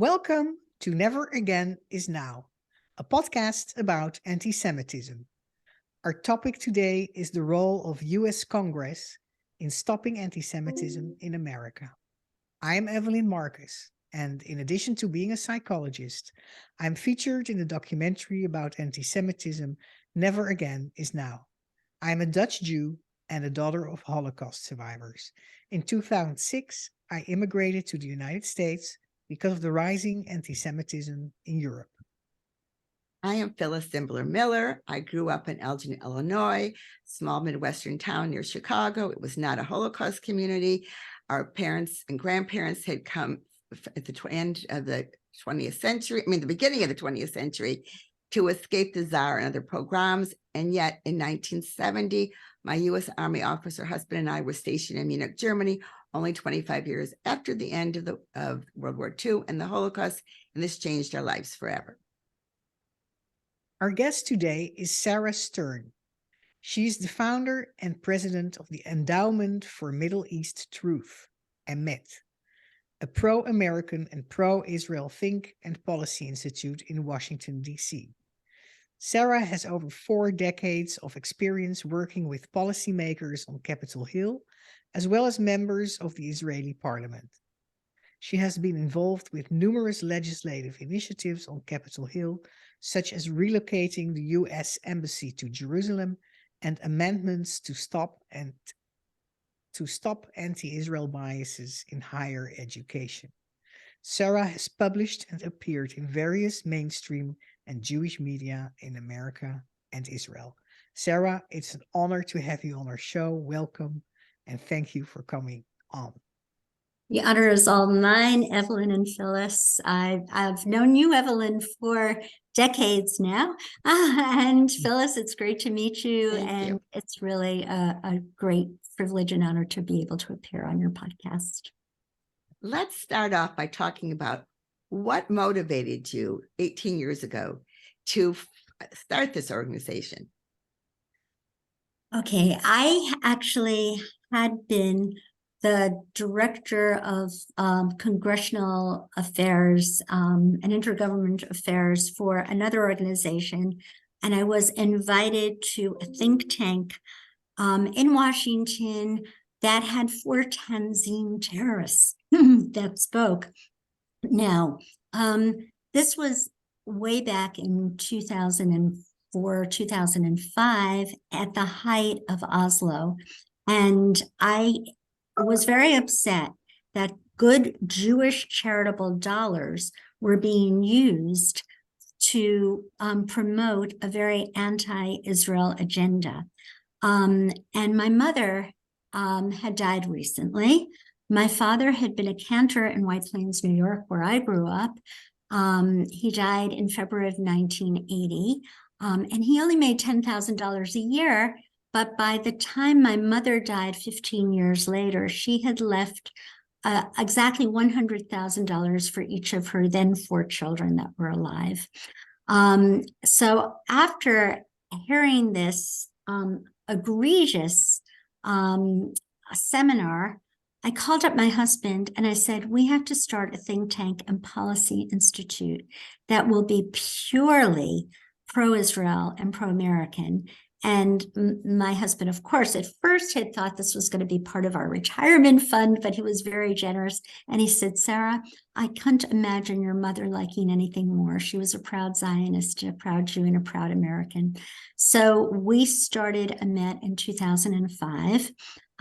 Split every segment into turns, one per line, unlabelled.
Welcome to Never Again is Now, a podcast about anti-Semitism. Our topic today is the role of US Congress in stopping anti-Semitism in America. I'm Evelyn Marcus, and in addition to being a psychologist, I'm featured in the documentary about anti-Semitism, Never Again is Now. I'm a Dutch Jew and a daughter of Holocaust survivors. In 2006, I immigrated to the United States because of the rising anti-Semitism in Europe.
I am Phyllis Zimbler Miller. I grew up in Elgin, Illinois, small Midwestern town near Chicago. It was not a Holocaust community. Our parents and grandparents had come at the end of the 20th century, the beginning of the 20th century, to escape the Tsar and other pogroms. And yet in 1970, my U.S. Army officer husband and I were stationed in Munich, Germany, only 25 years after the end of World War II and the Holocaust, and this changed our lives forever.
Our guest today is Sarah Stern. She's the founder and president of the Endowment for Middle East Truth, EMET, a pro-American and pro-Israel think and policy institute in Washington, D.C. Sarah has over 4 decades of experience working with policymakers on Capitol Hill, as well as members of the Israeli parliament. She has been involved with numerous legislative initiatives on Capitol Hill, such as relocating the U.S. Embassy to Jerusalem and amendments to stop anti-Israel biases in higher education. Sarah has published and appeared in various mainstream and Jewish media in America and Israel. Sarah, it's an honor to have you on our show. Welcome, and thank you for coming on.
The honor is all mine, Evelyn and Phyllis. I've known you, Evelyn, for decades now. And Phyllis, it's great to meet you.
Thank you.
It's really a great privilege and honor to be able to appear on your podcast.
Let's start off by talking about what motivated you 18 years ago to start this organization.
Okay, I actually had been the director of congressional affairs and intergovernmental affairs for another organization, and I was invited to a think tank in Washington that had 4 Tanzim terrorists that spoke. Now, this was way back in 2004, 2005, at the height of Oslo, and I was very upset that good Jewish charitable dollars were being used to promote a very anti-Israel agenda. And my mother had died recently. My father had been a cantor in White Plains, New York, where I grew up. He died in February of 1980, and he only made $10,000 a year. But by the time my mother died 15 years later, she had left exactly $100,000 for each of her then 4 children that were alive. So after hearing this egregious seminar, I called up my husband and I said, we have to start a think tank and policy institute that will be purely pro-Israel and pro-American. And my husband, of course, at first had thought this was going to be part of our retirement fund, but he was very generous. And he said, Sarah, I can't imagine your mother liking anything more. She was a proud Zionist, a proud Jew, and a proud American. So we started EMET in 2005.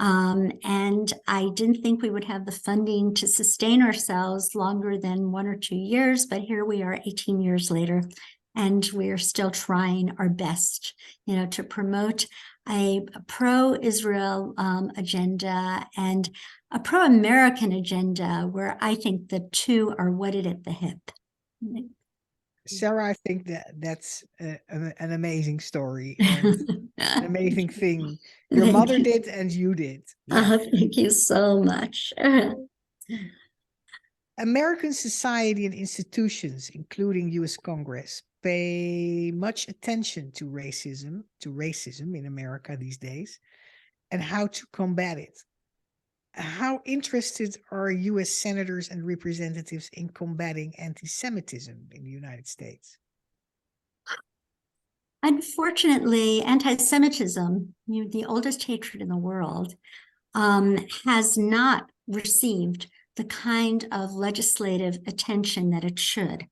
And I didn't think we would have the funding to sustain ourselves longer than 1 or 2 years, but here we are 18 years later. And we are still trying our best, to promote a pro-Israel agenda and a pro-American agenda where I think the two are wedded at the hip.
Sarah, I think that's an amazing story and an amazing thing your mother did and you did.
Yeah. Thank you so much.
American society and institutions, including U.S. Congress, pay much attention to racism in America these days and how to combat it. How interested are U.S. senators and representatives in combating anti-Semitism in the United States?
Unfortunately, anti-Semitism, the oldest hatred in the world, has not received the kind of legislative attention that it should.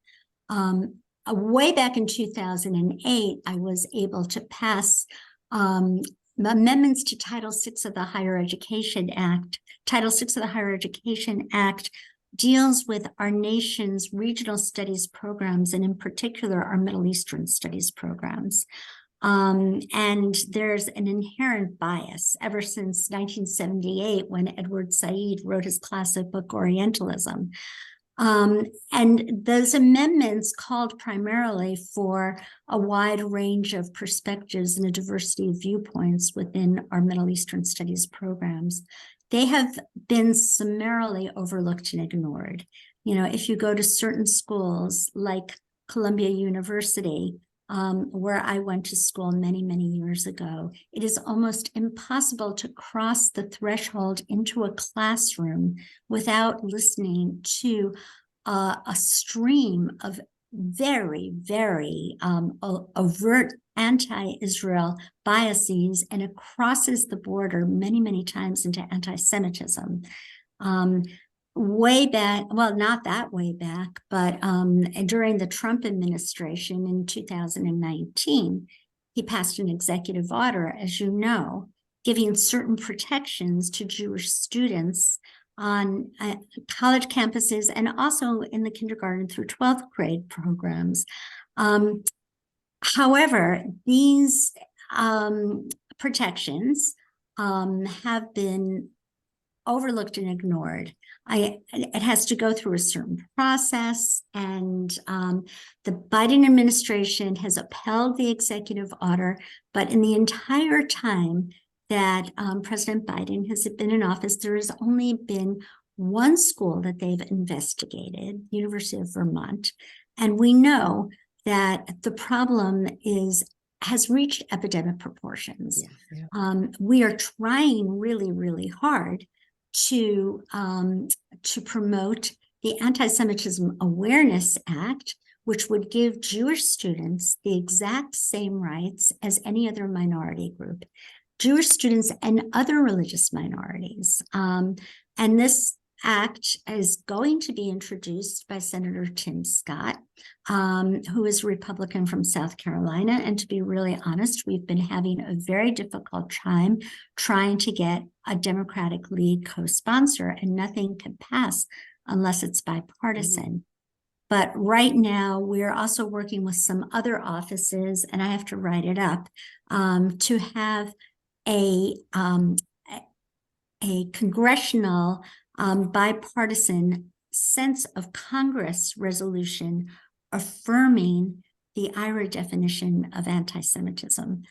Way back in 2008, I was able to pass amendments to Title VI of the Higher Education Act. Title VI of the Higher Education Act deals with our nation's regional studies programs, and in particular, our Middle Eastern studies programs. And there's an inherent bias ever since 1978 when Edward Said wrote his classic book, Orientalism. And those amendments called primarily for a wide range of perspectives and a diversity of viewpoints within our Middle Eastern studies programs. They have been summarily overlooked and ignored. If you go to certain schools like Columbia University, where I went to school many, many years ago, it is almost impossible to cross the threshold into a classroom without listening to a stream of very, very overt anti-Israel biases, and it crosses the border many, many times into anti-Semitism. Way back, well, not that way back, but during the Trump administration in 2019, he passed an executive order, as you know, giving certain protections to Jewish students on college campuses and also in the kindergarten through 12th grade programs. However, these protections have been overlooked and ignored. It has to go through a certain process, and the Biden administration has upheld the executive order, but in the entire time that President Biden has been in office, there has only been one school that they've investigated, University of Vermont, and we know that the problem has reached epidemic proportions.
Yeah.
We are trying really, really hard to promote the Anti-Semitism Awareness Act, which would give Jewish students the exact same rights as any other minority group, Jewish students and other religious minorities. And this act is going to be introduced by Senator Tim Scott, who is a Republican from South Carolina. And to be really honest, we've been having a very difficult time trying to get a Democratic lead co-sponsor, and nothing can pass unless it's bipartisan. Mm-hmm. But right now, we're also working with some other offices, and I have to write it up, to have a congressional bipartisan sense of Congress resolution affirming the IRA definition of anti-Semitism,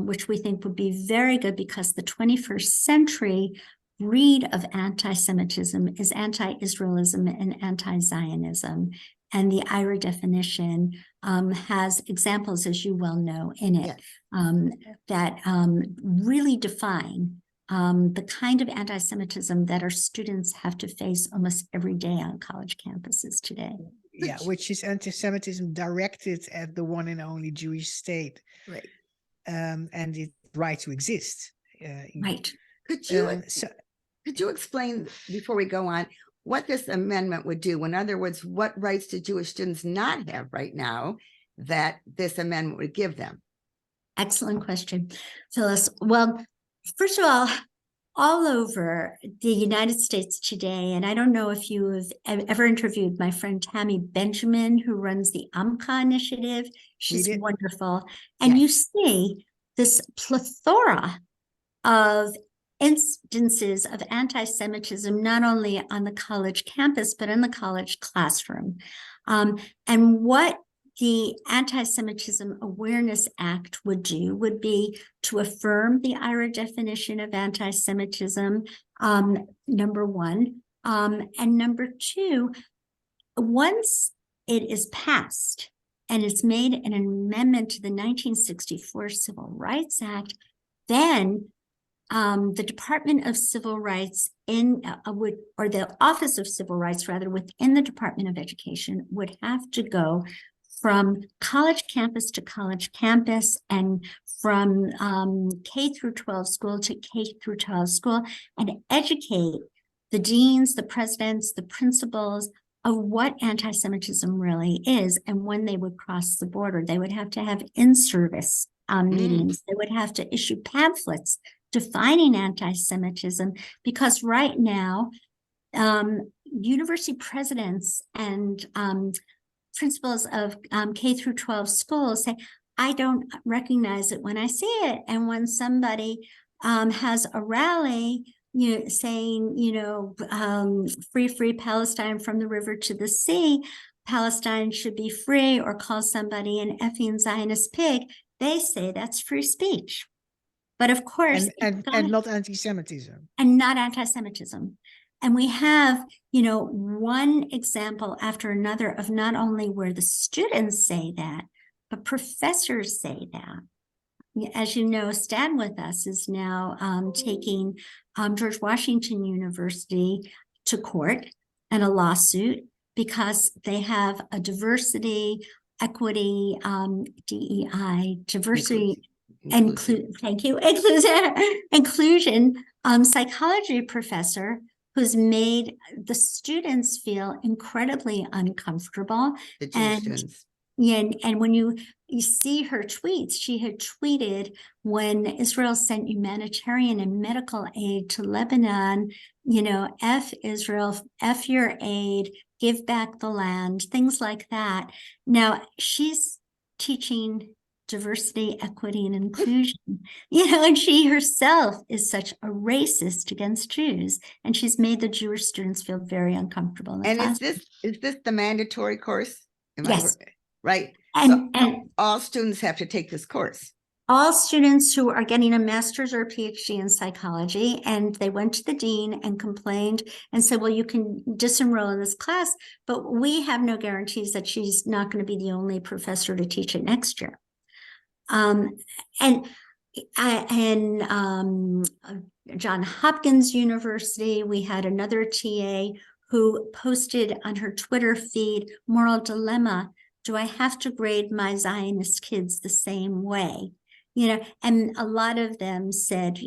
which we think would be very good because the 21st century breed of anti-Semitism is anti-Israelism and anti-Zionism. And the IRA definition has examples, as you well know, in it, that really define the kind of anti-Semitism that our students have to face almost every day on college campuses today.
Yeah, which is anti-Semitism directed at the one and only Jewish state.
Right.
And its right to exist.
Right.
Could you explain, before we go on, what this amendment would do? In other words, what rights do Jewish students not have right now that this amendment would give them?
Excellent question, Phyllis. Well, first of all over the United States today, and I don't know if you have ever interviewed my friend Tammy Benjamin, who runs the AMCA initiative. She's wonderful. And you see this plethora of instances of anti-Semitism, not only on the college campus, but in the college classroom. And what the Anti-Semitism Awareness Act would do would be to affirm the IRA definition of anti-Semitism, number one. And number two, once it is passed and it's made an amendment to the 1964 Civil Rights Act, then the Department of Civil Rights or the Office of Civil Rights, rather, within the Department of Education would have to go from college campus to college campus and from K through 12 school to K through 12 school and educate the deans, the presidents, the principals of what anti-Semitism really is. And when they would cross the border, they would have to have in-service meetings. They would have to issue pamphlets defining anti-Semitism, because right now, university presidents and principals of K through 12 schools say, I don't recognize it when I see it. And when somebody has a rally, saying, free Palestine from the river to the sea, Palestine should be free, or call somebody an effing Zionist pig, they say that's free speech. But of course,
and not anti-Semitism.
And not anti-Semitism. And we have, one example after another of not only where the students say that, but professors say that. As you know, Stand With Us is now taking George Washington University to court and a lawsuit because they have a diversity, equity, DEI, diversity, inclusion psychology professor who's made the students feel incredibly uncomfortable.
The Jewish students.
Yeah, and when you see her tweets, she had tweeted when Israel sent humanitarian and medical aid to Lebanon, F Israel, F your aid, give back the land, things like that. Now she's teaching diversity, equity, and inclusion, and she herself is such a racist against Jews, and she's made the Jewish students feel very uncomfortable.
And is this the mandatory course?
Yes.
Right.
And
all students have to take this course.
All students who are getting a master's or a PhD in psychology, and they went to the dean and complained and said, well, you can disenroll in this class, but we have no guarantees that she's not going to be the only professor to teach it next year. John Hopkins University, we had another TA who posted on her Twitter feed, moral dilemma, do I have to grade my Zionist kids the same way? And a lot of them said,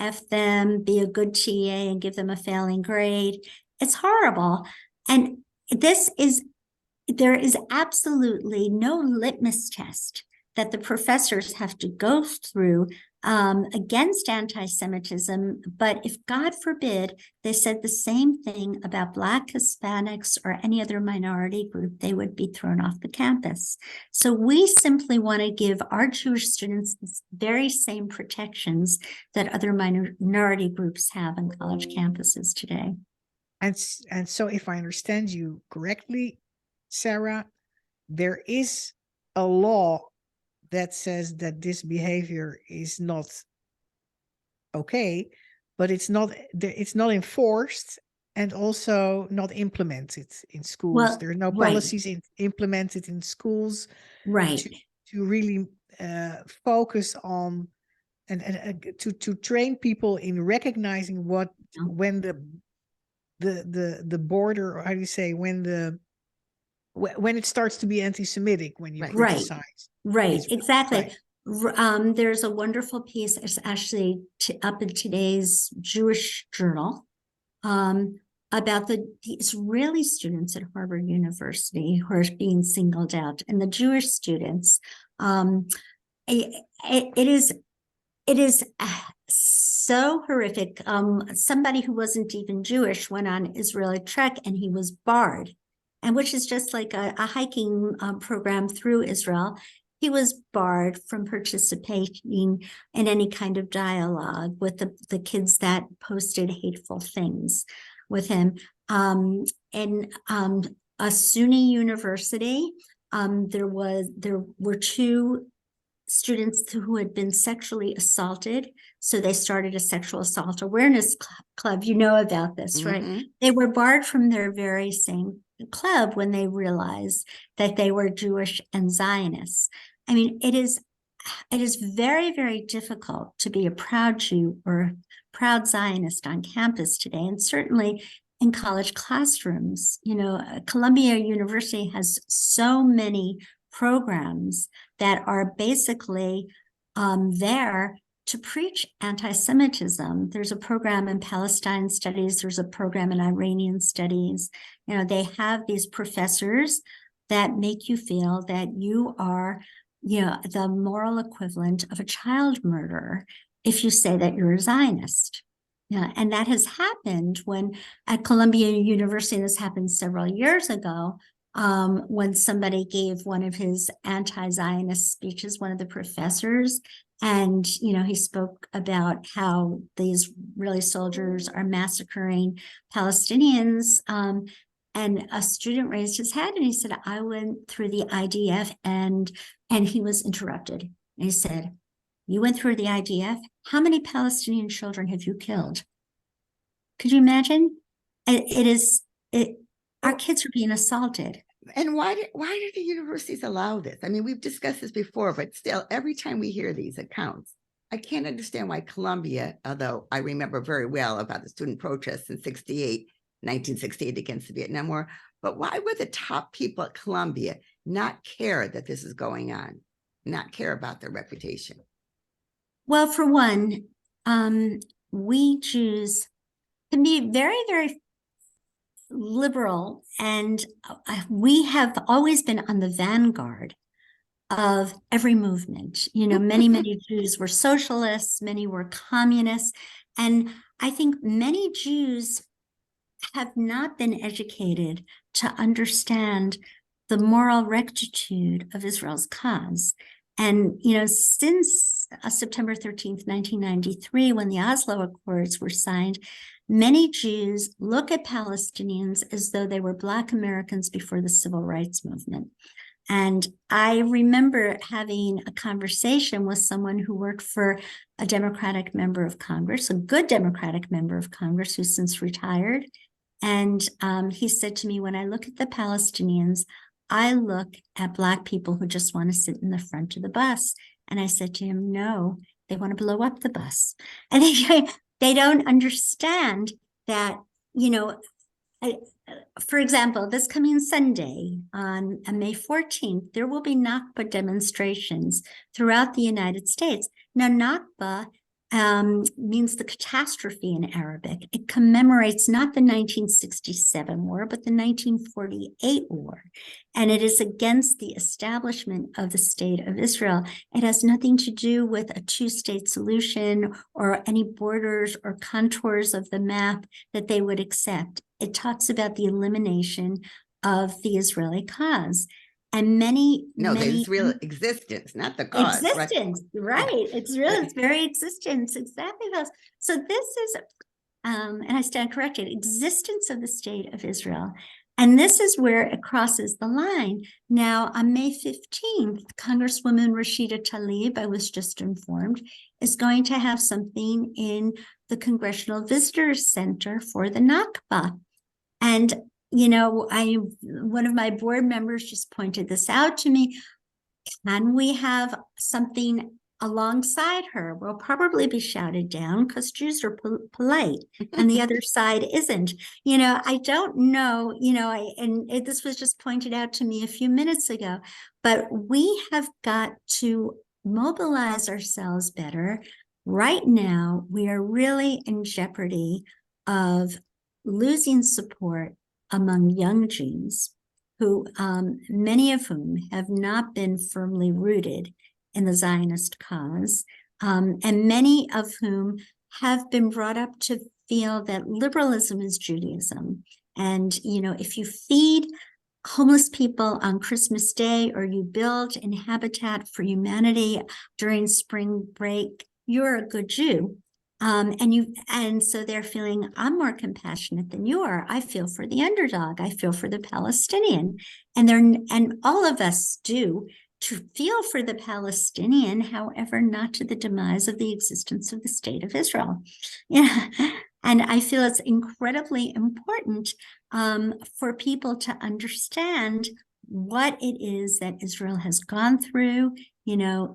F them, be a good TA and give them a failing grade. It's horrible. And there is absolutely no litmus test that the professors have to go through against anti-Semitism. But if, God forbid, they said the same thing about Black, Hispanics, or any other minority group, they would be thrown off the campus. So we simply want to give our Jewish students the very same protections that other minority groups have on college campuses today.
And so if I understand you correctly, Sarah, there is a law that says that this behavior is not okay, but it's not enforced and also not implemented in schools. Well, there are no policies implemented in schools,
right,
to really focus on and to train people in recognizing when the border, or how do you say, when it starts to be anti-Semitic, when you criticize.
Right, exactly. Right. There's a wonderful piece, it's actually up in today's Jewish Journal, about the Israeli students at Harvard University who are being singled out, and the Jewish students. It is so horrific. Somebody who wasn't even Jewish went on Israeli trek and he was barred, and which is just like a hiking program through Israel. He was barred from participating in any kind of dialogue with the kids that posted hateful things with him. In a Sunni university, there were two students who had been sexually assaulted. So they started a sexual assault awareness club. You know about this, right? Mm-hmm. They were barred from their very same club when they realized that they were Jewish and Zionists. I mean, it is it is very, very difficult to be a proud Jew or proud Zionist on campus today, and certainly in college classrooms. Columbia University has so many programs that are basically there to preach anti-Semitism. There's a program in Palestine studies, there's a program in Iranian studies. They have these professors that make you feel that you are the moral equivalent of a child murderer if you say that you're a Zionist. And that has happened when at Columbia University, this happened several years ago, when somebody gave one of his anti-Zionist speeches, one of the professors, and he spoke about how these Israeli soldiers are massacring Palestinians. And a student raised his head and he said, I went through the IDF, and he was interrupted. And he said, you went through the IDF? How many Palestinian children have you killed? Could you imagine? Our kids are being assaulted.
And why did the universities allow this? I mean, we've discussed this before, but still, every time we hear these accounts, I can't understand why Columbia, although I remember very well about the student protests in 1968 against the Vietnam War, but why would the top people at Columbia not care that this is going on, not care about their reputation?
Well, for one, we Jews can be very, very liberal, and we have always been on the vanguard of every movement. Many Jews were socialists, many were communists, and I think many Jews have not been educated to understand the moral rectitude of Israel's cause. And, since September 13th, 1993, when the Oslo Accords were signed, many Jews look at Palestinians as though they were Black Americans before the Civil Rights Movement. And I remember having a conversation with someone who worked for a Democratic member of Congress, a good Democratic member of Congress who's since retired. And he said to me, when I look at the Palestinians, I look at Black people who just want to sit in the front of the bus. And I said to him, no, they want to blow up the bus. And they don't understand that, for example, this coming Sunday on May 14th, there will be Nakba demonstrations throughout the United States. Now, Nakba means the catastrophe in Arabic. It commemorates not the 1967 war, but the 1948 war. And it is against the establishment of the state of Israel. It has nothing to do with a two-state solution or any borders or contours of the map that they would accept. It talks about the elimination of the Israeli cause. And many
the Israel existence, not the cause.
Existence, right? It's very existence, exactly. So this is, and I stand corrected, existence of the state of Israel. And this is where it crosses the line. Now, on May 15th, Congresswoman Rashida Tlaib, I was just informed, is going to have something in the Congressional Visitors Center for the Nakba. And one of my board members just pointed this out to me. Can we have something alongside her? We'll probably be shouted down because Jews are polite and the other side isn't. I don't know, this was just pointed out to me a few minutes ago, but we have got to mobilize ourselves better. Right now, we are really in jeopardy of losing support among young Jews, who many of whom have not been firmly rooted in the Zionist cause, and many of whom have been brought up to feel that liberalism is Judaism. And, if you feed homeless people on Christmas Day, or you build in Habitat for Humanity during spring break, you're a good Jew. And so they're feeling, I'm more compassionate than you are. I feel for the underdog. I feel for the Palestinian. And all of us do, to feel for the Palestinian, however, not to the demise of the existence of the state of Israel. Yeah. And I feel it's incredibly important for people to understand what it is that Israel has gone through,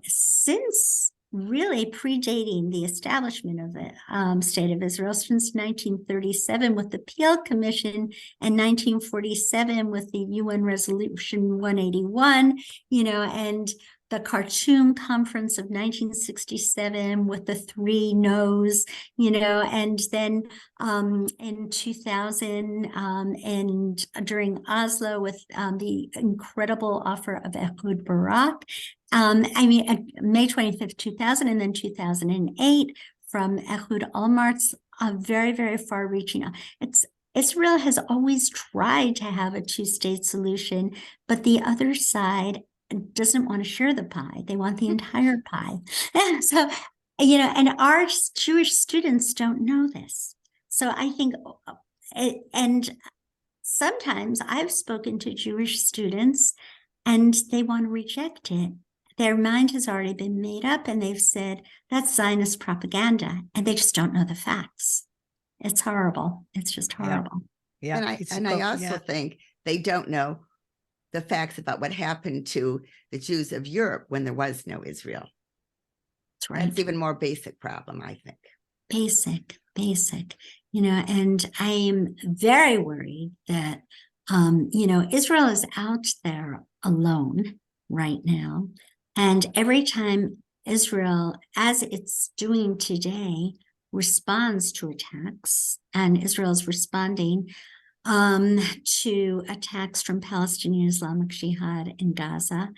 since really predating the establishment of the State of Israel, since 1937 with the Peel Commission and 1947 with the UN Resolution 181, and the Khartoum Conference of 1967 with the 3 no's, and then in 2000 and during Oslo with the incredible offer of Ehud Barak. May 25th, 2000, and then 2008 from Ehud Olmart's very, very far-reaching. Israel has always tried to have a two-state solution, but the other side doesn't want to share the pie. They want the entire pie. So, and our Jewish students don't know this. So I think, and sometimes I've spoken to Jewish students and they want to reject it. Their mind has already been made up and they've said, that's Zionist propaganda, and they just don't know the facts. It's horrible. It's just horrible.
Yeah.
And I also think they don't know the facts about what happened to the Jews of Europe when there was no Israel.
That's right.
That's even more basic problem, I think.
Basic, and I am very worried that, Israel is out there alone right now. And every time Israel, as it's doing today, responds to attacks, and Israel is responding to attacks from Palestinian Islamic Jihad in Gaza.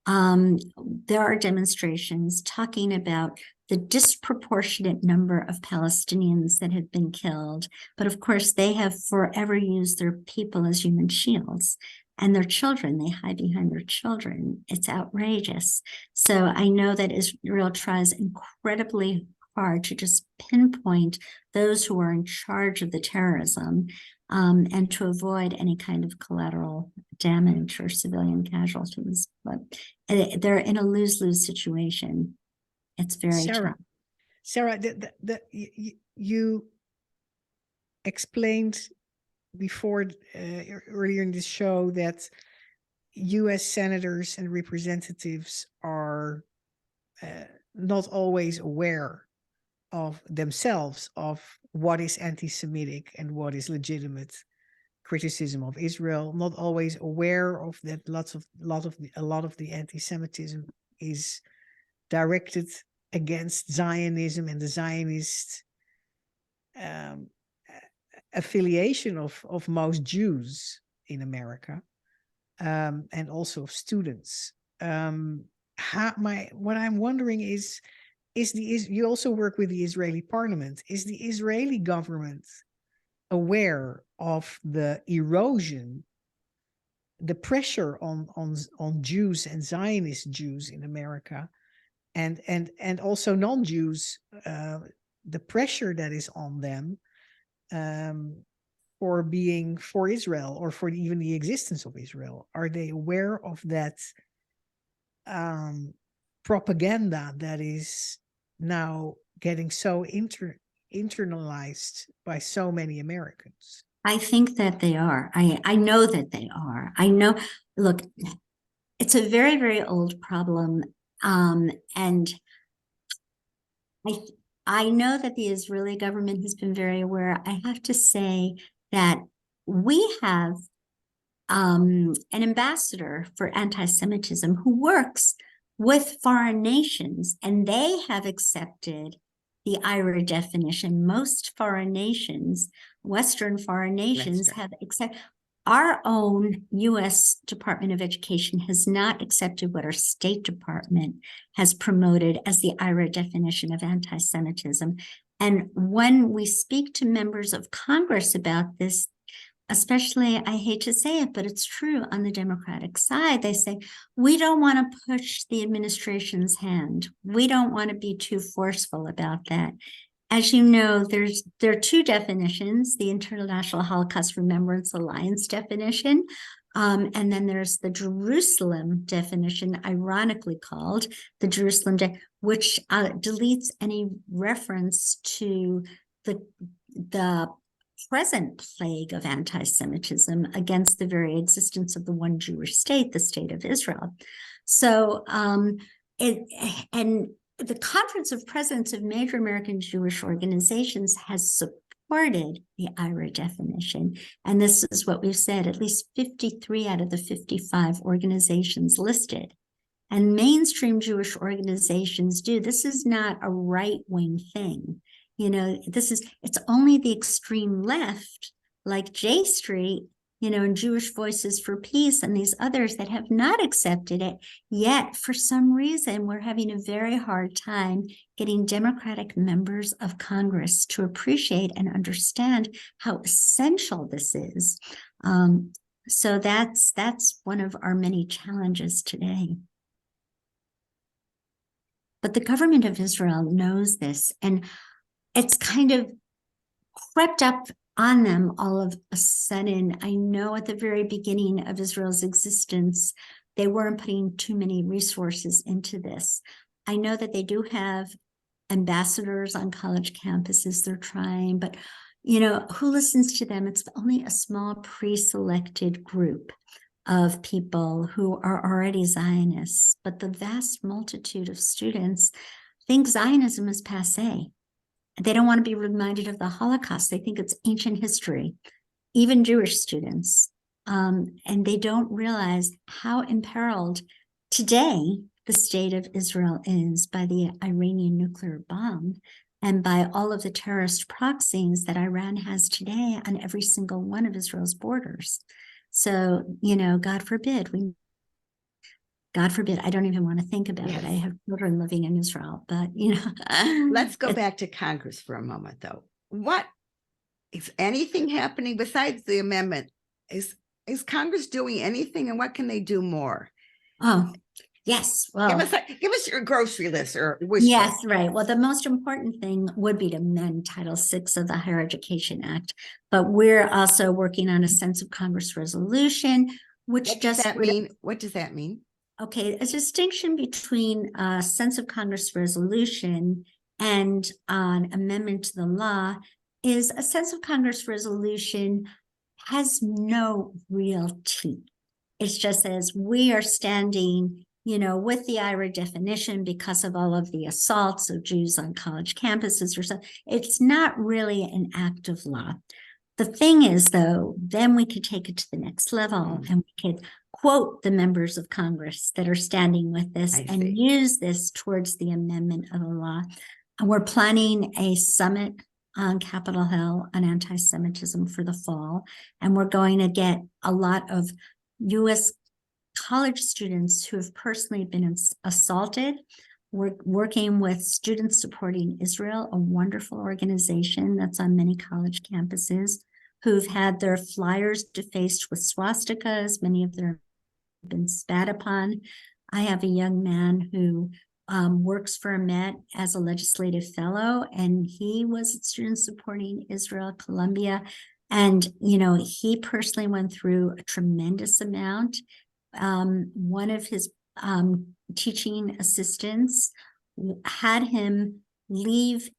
There are demonstrations talking about the disproportionate number of Palestinians that have been killed. But of course, they have forever used their people as human shields, and their children, they hide behind their children. It's outrageous. So I know that Israel tries incredibly hard to just pinpoint those who are in charge of the terrorism, and to avoid any kind of collateral damage or civilian casualties. But they're in a lose-lose situation. It's very tough.
Sarah, you explained before earlier in this show that U.S. senators and representatives are not always aware of themselves of what is anti-Semitic and what is legitimate criticism of Israel, not always aware of that a lot of the anti-Semitism is directed against Zionism and the Zionist affiliation of most Jews in America, and also of students. What I'm wondering is you also work with the Israeli parliament. Is the Israeli government aware of the erosion, the pressure on Jews and Zionist Jews in America, and also non-Jews, the pressure that is on them for being for Israel or for even the existence of Israel? Are they aware of that propaganda that is now getting so internalized by so many Americans?
I think that they are. I know that they are. I know, look, it's a very, very old problem. And I know that the Israeli government has been very aware. I have to say that we have an ambassador for anti-Semitism who works with foreign nations, and they have accepted the IRA definition. Most foreign nations, Western foreign nations, have accepted. Our own U.S. Department of Education has not accepted what our State Department has promoted as the IRA definition of anti-Semitism. And when we speak to members of Congress about this, especially, I hate to say it, but it's true, on the Democratic side, they say, we don't want to push the administration's hand. We don't want to be too forceful about that. As you know, there are two definitions: the International Holocaust Remembrance Alliance definition, and then there's the Jerusalem definition, ironically called the Jerusalem, which deletes any reference to the present plague of anti-Semitism against the very existence of the one Jewish state, the State of Israel. So and the Conference of Presidents of Major American Jewish Organizations has supported the IRA definition. And this is what we've said, at least 53 out of the 55 organizations listed. And mainstream Jewish organizations do. This is not a right-wing thing. It's only the extreme left, like J Street, and Jewish Voices for Peace and these others that have not accepted it. Yet, for some reason, we're having a very hard time getting Democratic members of Congress to appreciate and understand how essential this is. So that's one of our many challenges today. But the government of Israel knows this, and it's kind of crept up on them all of a sudden. I know at the very beginning of Israel's existence, they weren't putting too many resources into this. I know that they do have ambassadors on college campuses they're trying, but who listens to them? It's only a small pre-selected group of people who are already Zionists, but the vast multitude of students think Zionism is passé. They don't want to be reminded of the Holocaust. They think it's ancient history, even Jewish students. And they don't realize how imperiled today the state of Israel is by the Iranian nuclear bomb and by all of the terrorist proxies that Iran has today on every single one of Israel's borders. So, God forbid, I don't even want to think about it. I have children living in Israel, but
Let's go back to Congress for a moment, though. What is anything happening besides the amendment? Is Congress doing anything, and what can they do more?
Oh, yes. Well,
give us your grocery list or wish
yes,
list.
Right. Well, the most important thing would be to amend Title VI of the Higher Education Act, but we're also working on a sense of Congress resolution, which
What does that mean? What does that mean?
Okay, a distinction between a sense of Congress resolution and an amendment to the law is a sense of Congress resolution has no real teeth. It just says we are standing, with the IRA definition because of all of the assaults of Jews on college campuses or so. It's not really an act of law. The thing is, though, then we could take it to the next level and we could quote the members of Congress that are standing with this and use this towards the amendment of the law. And we're planning a summit on Capitol Hill on anti-Semitism for the fall. And we're going to get a lot of U.S. college students who have personally been assaulted. We're working with Students Supporting Israel, a wonderful organization that's on many college campuses, who've had their flyers defaced with swastikas. Many of them have been spat upon. I have a young man who works for Met as a legislative fellow, and he was at Students Supporting Israel, Columbia. And, he personally went through a tremendous amount. One of his teaching assistants had him leave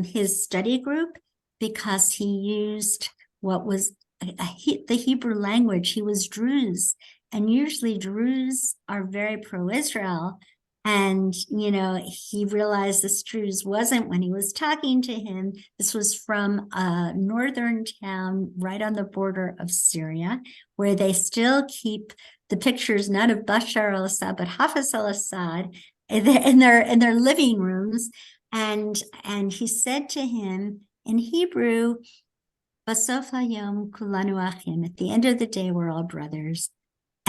his study group because he used what was the Hebrew language. He was Druze, and usually Druze are very pro-Israel. And, he realized this Druze wasn't when he was talking to him. This was from a northern town right on the border of Syria, where they still keep the pictures not of Bashar al-Assad, but Hafez al-Assad in their living rooms. And he said to him in Hebrew, Basof hayom kulanu achim, at the end of the day, we're all brothers.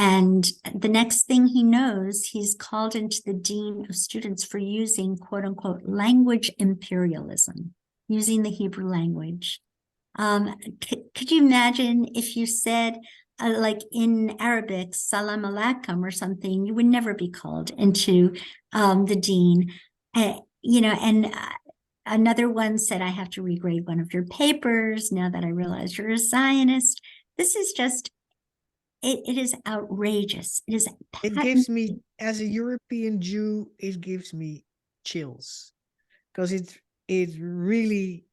And the next thing he knows, he's called into the dean of students for using, quote unquote, language imperialism, using the Hebrew language. Could you imagine if you said, like in Arabic, salam alaikum or something, you would never be called into the dean. Another one said, I have to regrade one of your papers now that I realize you're a Zionist. This is just, it is outrageous.
It gives me, as a European Jew, it gives me chills because it really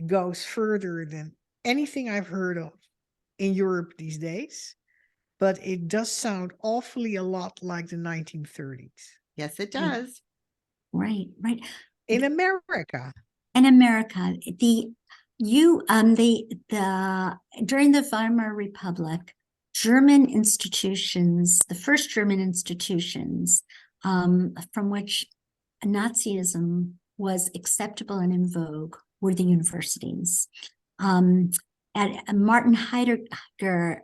goes further than anything I've heard of in Europe these days, but it does sound awfully a lot like the 1930s.
Yes, it does.
Right, right.
In America.
In America, the during the Weimar Republic, German institutions, the first German institutions from which Nazism was acceptable and in vogue were the universities. And Martin Heidegger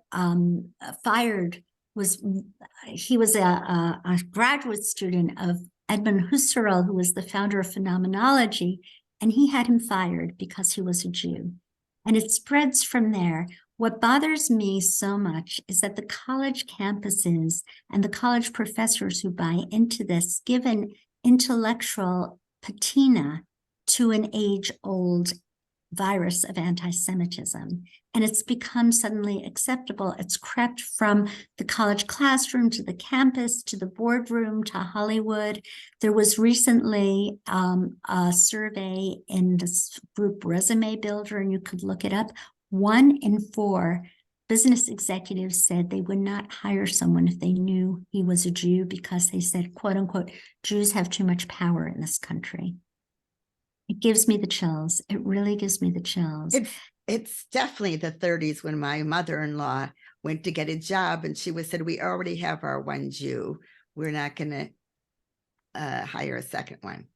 he was a graduate student of Edmund Husserl, who was the founder of phenomenology, and he had him fired because he was a Jew. And it spreads from there. What bothers me so much is that the college campuses and the college professors who buy into this give an intellectual patina to an age-old virus of anti-Semitism. And it's become suddenly acceptable. It's crept from the college classroom to the campus, to the boardroom, to Hollywood. There was recently a survey in this group Resume Builder, and you could look it up. 1 in 4 business executives said they would not hire someone if they knew he was a Jew because they said, quote unquote, Jews have too much power in this country. It gives me the chills. It really gives me the chills.
It's definitely the 30s when my mother-in-law went to get a job and she was said, we already have our one Jew. We're not going to hire a second one.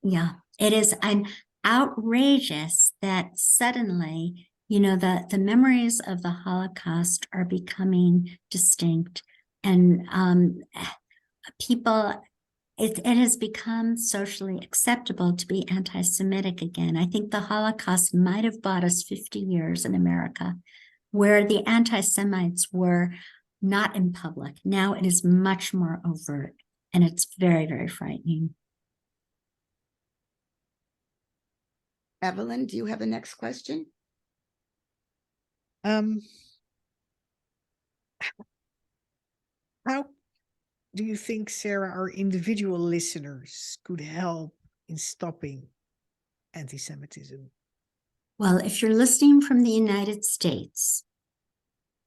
Yeah, it is an outrageous that suddenly, the memories of the Holocaust are becoming distinct, and people, it has become socially acceptable to be anti-Semitic again. I think the Holocaust might have bought us 50 years in America, where the anti-Semites were not in public. Now it is much more overt, and it's very, very frightening.
Evelyn, do you have the next question?
How do you think, Sarah, our individual listeners could help in stopping anti-Semitism?
Well, if you're listening from the United States,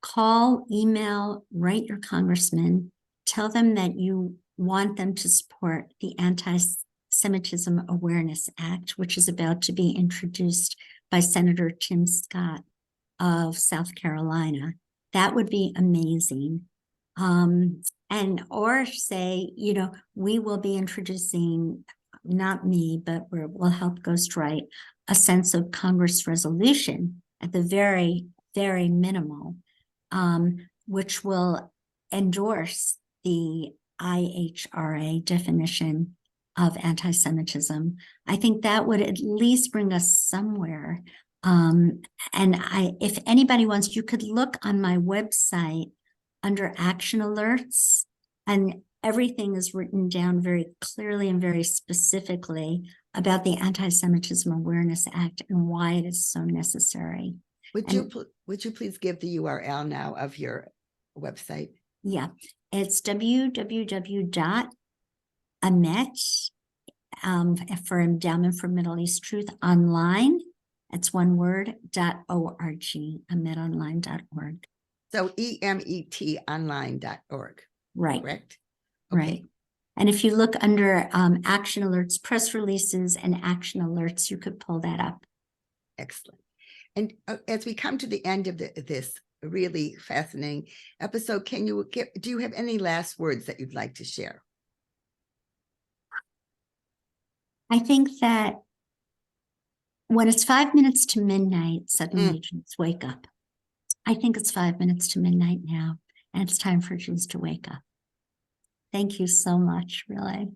call, email, write your congressman, tell them that you want them to support the Anti-Semitism Awareness Act, which is about to be introduced by Senator Tim Scott of South Carolina. That would be amazing. Or say, we will be introducing, not me, but we'll help ghostwrite a sense of Congress resolution at the very, very minimal, which will endorse the IHRA definition of anti-Semitism. I think that would at least bring us somewhere. If anybody wants, you could look on my website under action alerts, and everything is written down very clearly and very specifically about the Anti-Semitism Awareness Act and why it is so necessary.
Would you please give the URL now of your website?
Yeah, it's www.amet, for Endowment for Middle East Truth online. It's one word, .org, ametonline.org.
So emetonline.org.
Right.
Correct?
Okay.
Okay.
Right. And if you look under action alerts, press releases, and action alerts, you could pull that up.
Excellent. And as we come to the end of this really fascinating episode, do you have any last words that you'd like to share?
I think that when it's 5 minutes to midnight, suddenly Jews wake up. I think it's 5 minutes to midnight now, and it's time for Jews to wake up. Thank you so much, really.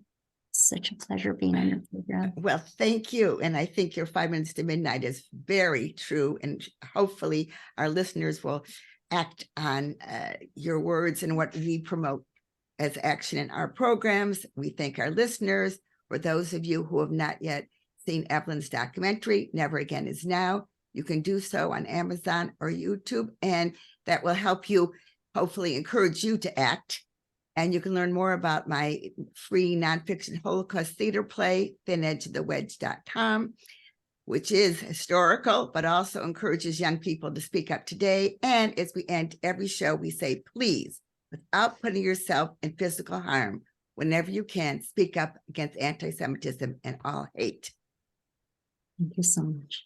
It's such a pleasure being on your program.
Well, thank you. And I think your 5 minutes to midnight is very true. And hopefully our listeners will act on your words and what we promote as action in our programs. We thank our listeners. For those of you who have not yet seen Evelyn's documentary, Never Again Is Now, you can do so on Amazon or YouTube, and that will help you, hopefully encourage you to act. And you can learn more about my free nonfiction Holocaust theater play, thinedgeofthewedge.com, which is historical, but also encourages young people to speak up today. And as we end every show, we say, please, without putting yourself in physical harm, Whenever you can, speak up against anti-Semitism and all hate.
Thank you so much.